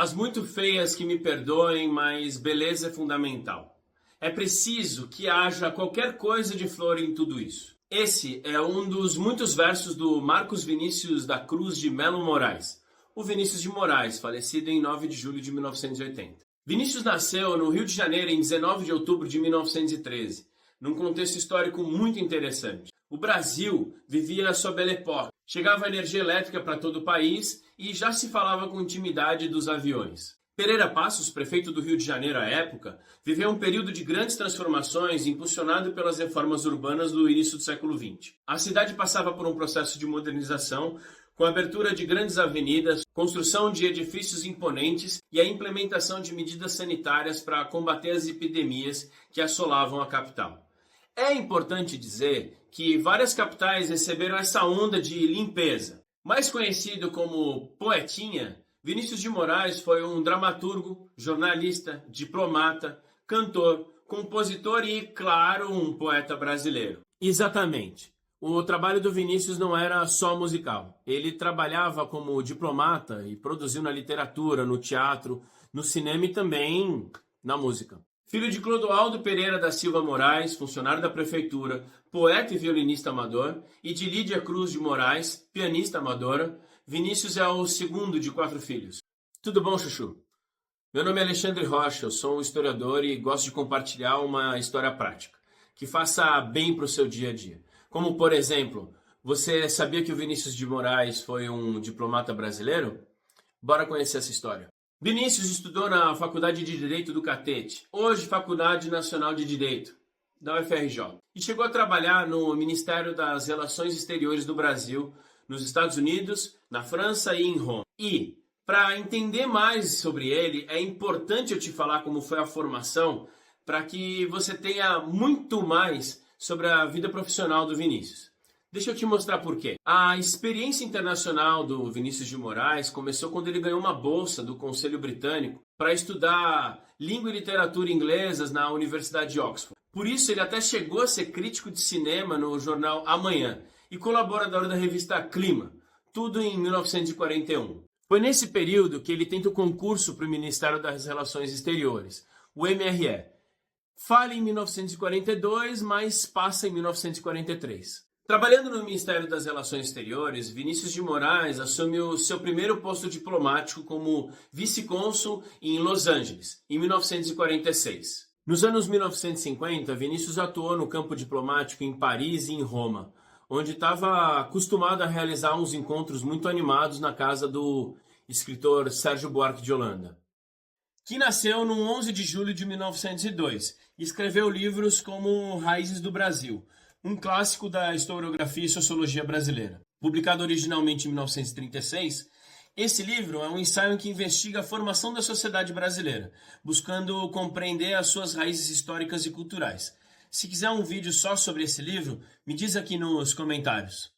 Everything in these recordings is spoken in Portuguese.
As muito feias que me perdoem, mas beleza é fundamental. É preciso que haja qualquer coisa de flor em tudo isso. Esse é um dos muitos versos do Marcos Vinícius da Cruz de Melo Moraes, o Vinícius de Moraes, falecido em 9 de julho de 1980. Vinícius nasceu no Rio de Janeiro em 19 de outubro de 1913, num contexto histórico muito interessante. O Brasil vivia sua Belle Époque. Chegava a energia elétrica para todo o país e já se falava com intimidade dos aviões. Pereira Passos, prefeito do Rio de Janeiro à época, viveu um período de grandes transformações impulsionado pelas reformas urbanas do início do século XX. A cidade passava por um processo de modernização, com a abertura de grandes avenidas, construção de edifícios imponentes e a implementação de medidas sanitárias para combater as epidemias que assolavam a capital. É importante dizer que várias capitais receberam essa onda de limpeza. Mais conhecido como Poetinha, Vinícius de Moraes foi um dramaturgo, jornalista, diplomata, cantor, compositor e, claro, um poeta brasileiro. Exatamente. O trabalho do Vinícius não era só musical. Ele trabalhava como diplomata e produziu na literatura, no teatro, no cinema e também na música. Filho de Clodoaldo Pereira da Silva Moraes, funcionário da prefeitura, poeta e violinista amador, e de Lídia Cruz de Moraes, pianista amadora, Vinícius é o segundo de 4 filhos. Tudo bom, Chuchu? Meu nome é Alexandre Rocha, eu sou um historiador e gosto de compartilhar uma história prática, que faça bem para o seu dia a dia. Como, por exemplo, você sabia que o Vinícius de Moraes foi um diplomata brasileiro? Bora conhecer essa história. Vinícius estudou na Faculdade de Direito do Catete, hoje Faculdade Nacional de Direito, da UFRJ, e chegou a trabalhar no Ministério das Relações Exteriores do Brasil, nos Estados Unidos, na França e em Roma. E, para entender mais sobre ele, é importante eu te falar como foi a formação, para que você tenha muito mais sobre a vida profissional do Vinícius. Deixa eu te mostrar por quê. A experiência internacional do Vinícius de Moraes começou quando ele ganhou uma bolsa do Conselho Britânico para estudar língua e literatura inglesas na Universidade de Oxford. Por isso, ele até chegou a ser crítico de cinema no jornal Amanhã e colaborador da revista Clima, tudo em 1941. Foi nesse período que ele tenta o concurso para o Ministério das Relações Exteriores, o MRE. Falha em 1942, mas passa em 1943. Trabalhando no Ministério das Relações Exteriores, Vinícius de Moraes assume o seu primeiro posto diplomático como vice-cônsul em Los Angeles, em 1946. Nos anos 1950, Vinícius atuou no campo diplomático em Paris e em Roma, onde estava acostumado a realizar uns encontros muito animados na casa do escritor Sérgio Buarque de Holanda, que nasceu no 11 de julho de 1902 e escreveu livros como Raízes do Brasil, um clássico da historiografia e sociologia brasileira. Publicado originalmente em 1936, esse livro é um ensaio em que investiga a formação da sociedade brasileira, buscando compreender as suas raízes históricas e culturais. Se quiser um vídeo só sobre esse livro, me diz aqui nos comentários.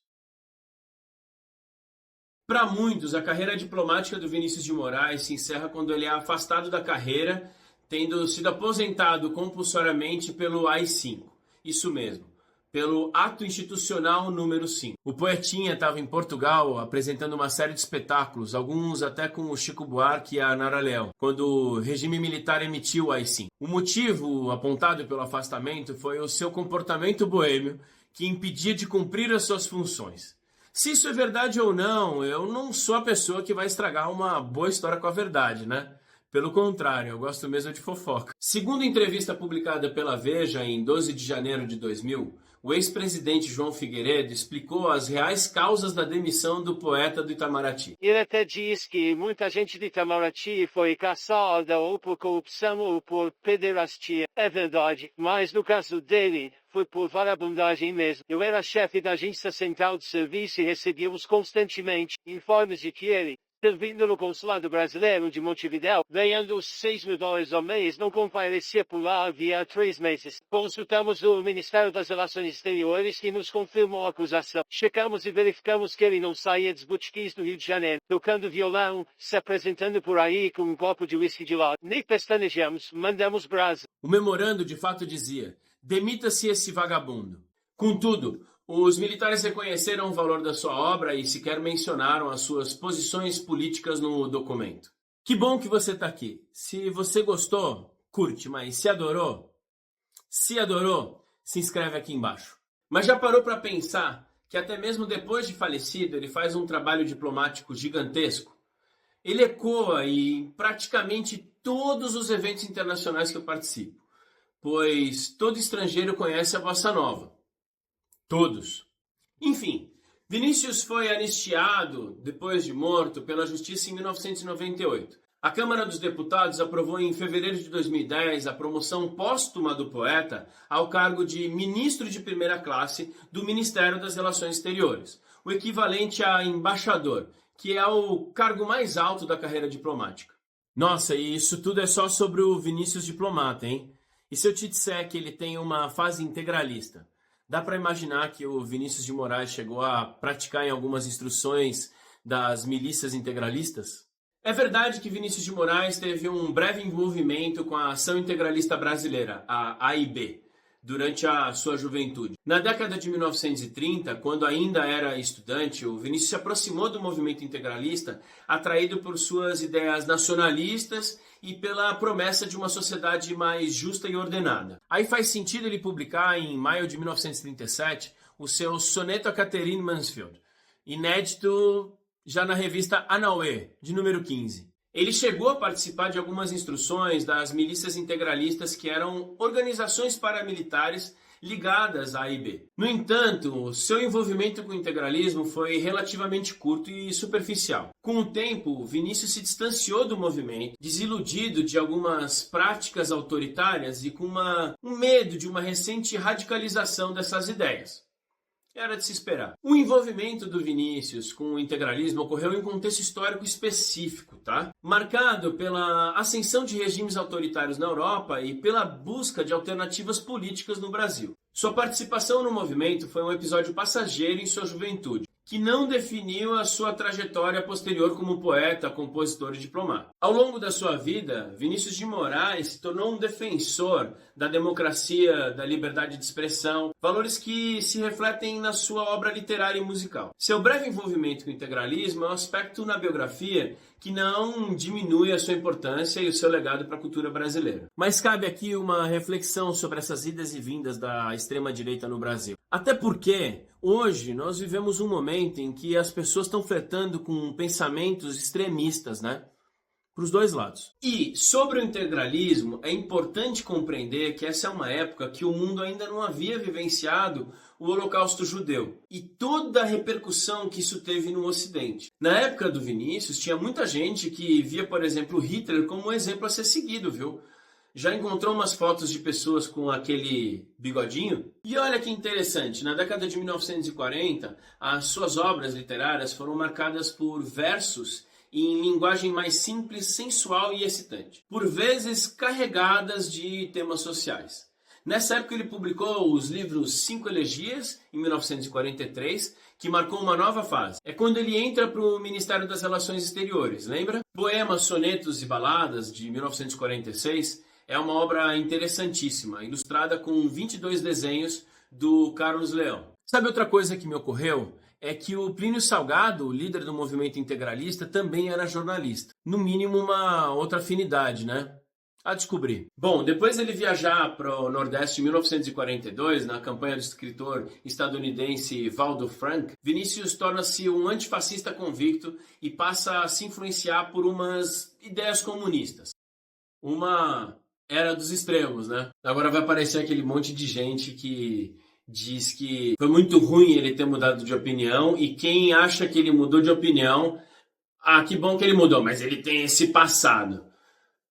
Para muitos, a carreira diplomática do Vinícius de Moraes se encerra quando ele é afastado da carreira, tendo sido aposentado compulsoriamente pelo AI-5. Isso mesmo, pelo Ato Institucional número 5. O Poetinha estava em Portugal apresentando uma série de espetáculos, alguns até com o Chico Buarque e a Nara Leão, quando o regime militar emitiu o AI-5. O motivo apontado pelo afastamento foi o seu comportamento boêmio, que impedia de cumprir as suas funções. Se isso é verdade ou não, eu não sou a pessoa que vai estragar uma boa história com a verdade, né? Pelo contrário, eu gosto mesmo de fofoca. Segundo entrevista publicada pela Veja em 12 de janeiro de 2000, o ex-presidente João Figueiredo explicou as reais causas da demissão do poeta do Itamaraty. Ele até diz que muita gente de Itamaraty foi caçada ou por corrupção ou por pederastia. É verdade, mas no caso dele, foi por vagabundagem mesmo. Eu era chefe da agência central de serviço e recebíamos constantemente informes de que ele, servindo no consulado brasileiro de Montevidéu, ganhando os $6.000 ao mês, não comparecia por lá havia 3 meses. Consultamos o Ministério das Relações Exteriores que nos confirmou a acusação. Checamos e verificamos que ele não saía dos botequins do Rio de Janeiro, tocando violão, se apresentando por aí com um copo de whisky de lado. Nem pestanejamos, mandamos brasa. O memorando de fato dizia: demita-se esse vagabundo. Contudo, os militares reconheceram o valor da sua obra e sequer mencionaram as suas posições políticas no documento. Que bom que você está aqui. Se você gostou, curte, mas se adorou, se inscreve aqui embaixo. Mas já parou para pensar que até mesmo depois de falecido ele faz um trabalho diplomático gigantesco? Ele ecoa em praticamente todos os eventos internacionais que eu participo, pois todo estrangeiro conhece a bossa nova. Todos. Enfim, Vinícius foi anistiado, depois de morto, pela Justiça em 1998. A Câmara dos Deputados aprovou em fevereiro de 2010 a promoção póstuma do poeta ao cargo de ministro de primeira classe do Ministério das Relações Exteriores, o equivalente a embaixador, que é o cargo mais alto da carreira diplomática. Nossa, e isso tudo é só sobre o Vinícius diplomata, hein? E se eu te disser que ele tem uma fase integralista? Dá para imaginar que o Vinícius de Moraes chegou a praticar em algumas instruções das milícias integralistas? É verdade que Vinícius de Moraes teve um breve envolvimento com a Ação Integralista Brasileira, a AIB, durante a sua juventude. Na década de 1930, quando ainda era estudante, o Vinícius se aproximou do movimento integralista, atraído por suas ideias nacionalistas e pela promessa de uma sociedade mais justa e ordenada. Aí faz sentido ele publicar, em maio de 1937, o seu Soneto a Catherine Mansfield, inédito já na revista Anauê, de número 15. Ele chegou a participar de algumas instruções das milícias integralistas, que eram organizações paramilitares ligadas à AIB. No entanto, seu envolvimento com o integralismo foi relativamente curto e superficial. Com o tempo, Vinícius se distanciou do movimento, desiludido de algumas práticas autoritárias e com um medo de uma recente radicalização dessas ideias. Era de se esperar. O envolvimento do Vinícius com o integralismo ocorreu em um contexto histórico específico, tá? Marcado pela ascensão de regimes autoritários na Europa e pela busca de alternativas políticas no Brasil. Sua participação no movimento foi um episódio passageiro em sua juventude, que não definiu a sua trajetória posterior como poeta, compositor e diplomata. Ao longo da sua vida, Vinícius de Moraes se tornou um defensor da democracia, da liberdade de expressão, valores que se refletem na sua obra literária e musical. Seu breve envolvimento com o integralismo é um aspecto na biografia que não diminui a sua importância e o seu legado para a cultura brasileira. Mas cabe aqui uma reflexão sobre essas idas e vindas da extrema-direita no Brasil. Até porque hoje nós vivemos um momento em que as pessoas estão flertando com pensamentos extremistas, né? Para os dois lados. E sobre o integralismo, é importante compreender que essa é uma época que o mundo ainda não havia vivenciado o Holocausto Judeu e toda a repercussão que isso teve no Ocidente. Na época do Vinícius, tinha muita gente que via, por exemplo, Hitler como um exemplo a ser seguido, viu? Já encontrou umas fotos de pessoas com aquele bigodinho? E olha que interessante, na década de 1940, as suas obras literárias foram marcadas por versos em linguagem mais simples, sensual e excitante, por vezes carregadas de temas sociais. Nessa época ele publicou os livros 5 Elegias, em 1943, que marcou uma nova fase. É quando ele entra para o Ministério das Relações Exteriores, lembra? Poemas, Sonetos e Baladas, de 1946, é uma obra interessantíssima, ilustrada com 22 desenhos do Carlos Leão. Sabe outra coisa que me ocorreu? É que o Plínio Salgado, o líder do movimento integralista, também era jornalista. No mínimo uma outra afinidade, né? A descobrir. Bom, depois dele viajar para o Nordeste em 1942, na campanha do escritor estadunidense Valdo Frank, Vinícius torna-se um antifascista convicto e passa a se influenciar por umas ideias comunistas. Uma era dos extremos, né? Agora vai aparecer aquele monte de gente que diz que foi muito ruim ele ter mudado de opinião, e quem acha que ele mudou de opinião, que bom que ele mudou, mas ele tem esse passado.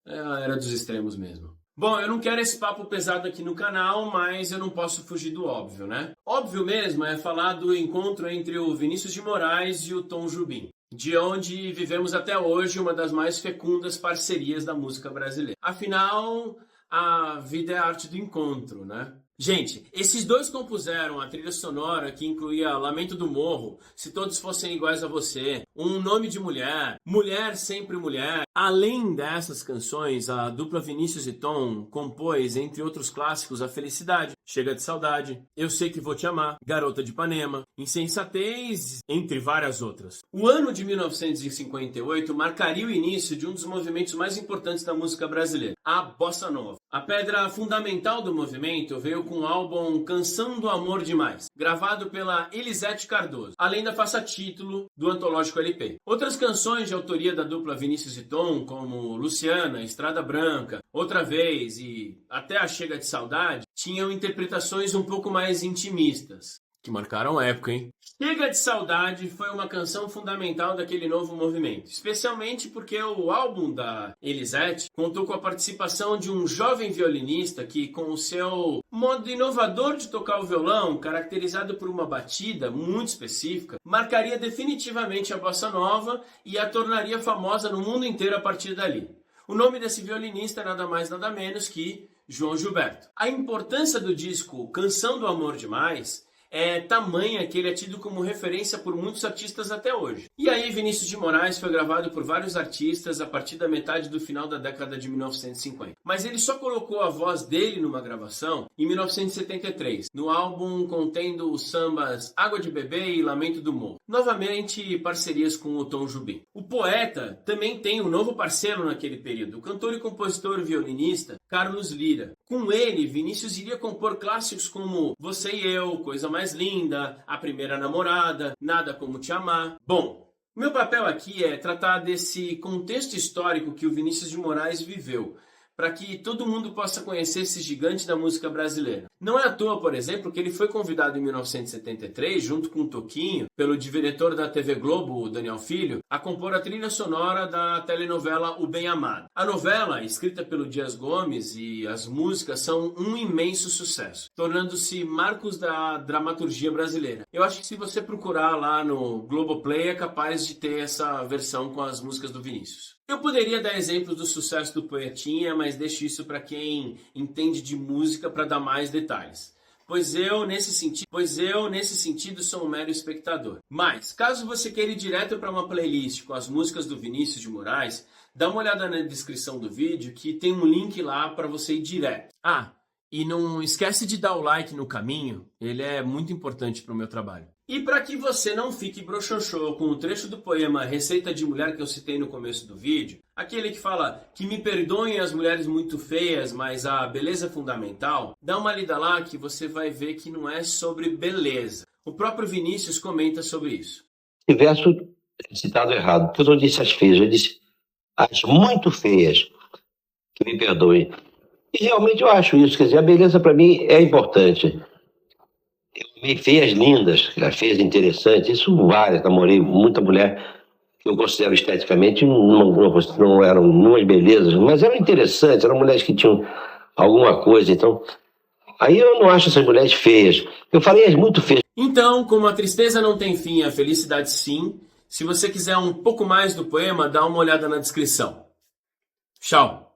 Era dos extremos mesmo. Bom, eu não quero esse papo pesado aqui no canal, mas eu não posso fugir do óbvio, né? Óbvio mesmo é falar do encontro entre o Vinícius de Moraes e o Tom Jobim, de onde vivemos até hoje uma das mais fecundas parcerias da música brasileira. Afinal, a vida é a arte do encontro, né? Gente, esses dois compuseram a trilha sonora que incluía Lamento do Morro, Se Todos Fossem Iguais a Você, Um Nome de Mulher, Mulher Sempre Mulher. Além dessas canções, a dupla Vinícius e Tom compôs, entre outros clássicos, A Felicidade, Chega de Saudade, Eu Sei Que Vou Te Amar, Garota de Ipanema, Insensatez, entre várias outras. O ano de 1958 marcaria o início de um dos movimentos mais importantes da música brasileira, a Bossa Nova. A pedra fundamental do movimento veio com o álbum Canção do Amor Demais, gravado pela Elisete Cardoso, além da faixa título do antológico LP. Outras canções de autoria da dupla Vinícius e Tom, como Luciana, Estrada Branca, Outra Vez e até a Chega de Saudade, tinham interpretações um pouco mais intimistas, que marcaram a época, hein? Chega de Saudade foi uma canção fundamental daquele novo movimento, especialmente porque o álbum da Elisete contou com a participação de um jovem violinista que, com o seu modo inovador de tocar o violão, caracterizado por uma batida muito específica, marcaria definitivamente a bossa nova e a tornaria famosa no mundo inteiro a partir dali. O nome desse violinista é nada mais nada menos que João Gilberto. A importância do disco Canção do Amor Demais é tamanha que ele é tido como referência por muitos artistas até hoje. E aí Vinícius de Moraes foi gravado por vários artistas a partir da metade do final da década de 1950. Mas ele só colocou a voz dele numa gravação em 1973, no álbum contendo os sambas Água de Bebê e Lamento do Morro. Novamente parcerias com o Tom Jobim. O poeta também tem um novo parceiro naquele período, o cantor e compositor violinista Carlos Lira. Com ele, Vinícius iria compor clássicos como Você e Eu, Coisa Mais Linda, A Primeira Namorada, Nada Como Te Amar. Bom, meu papel aqui é tratar desse contexto histórico que o Vinícius de Moraes viveu, para que todo mundo possa conhecer esse gigante da música brasileira. Não é à toa, por exemplo, que ele foi convidado em 1973, junto com o Toquinho, pelo diretor da TV Globo, Daniel Filho, a compor a trilha sonora da telenovela O Bem Amado. A novela, escrita pelo Dias Gomes, e as músicas são um imenso sucesso, tornando-se marcos da dramaturgia brasileira. Eu acho que se você procurar lá no Globoplay, é capaz de ter essa versão com as músicas do Vinícius. Eu poderia dar exemplos do sucesso do Poetinha, mas deixo isso para quem entende de música para dar mais detalhes. Pois eu, nesse sentido, sou um mero espectador. Mas, caso você queira ir direto para uma playlist com as músicas do Vinícius de Moraes, dá uma olhada na descrição do vídeo que tem um link lá para você ir direto. Ah, e não esquece de dar o like no caminho, ele é muito importante para o meu trabalho. E para que você não fique broxoxô com o trecho do poema Receita de Mulher que eu citei no começo do vídeo, aquele que fala que me perdoem as mulheres muito feias, mas a beleza é fundamental, dá uma lida lá que você vai ver que não é sobre beleza. O próprio Vinícius comenta sobre isso. Esse verso é citado errado, porque eu não disse as feias, eu disse as muito feias, que me perdoem. E realmente eu acho isso, quer dizer, a beleza para mim é importante. Eu amei feias lindas, feias interessantes, isso várias, namorei muita mulher que eu considero esteticamente, não eram umas belezas, mas eram interessantes, eram mulheres que tinham alguma coisa, então... Aí eu não acho essas mulheres feias, eu falei as muito feias. Então, como a tristeza não tem fim, a felicidade sim, se você quiser um pouco mais do poema, dá uma olhada na descrição. Tchau!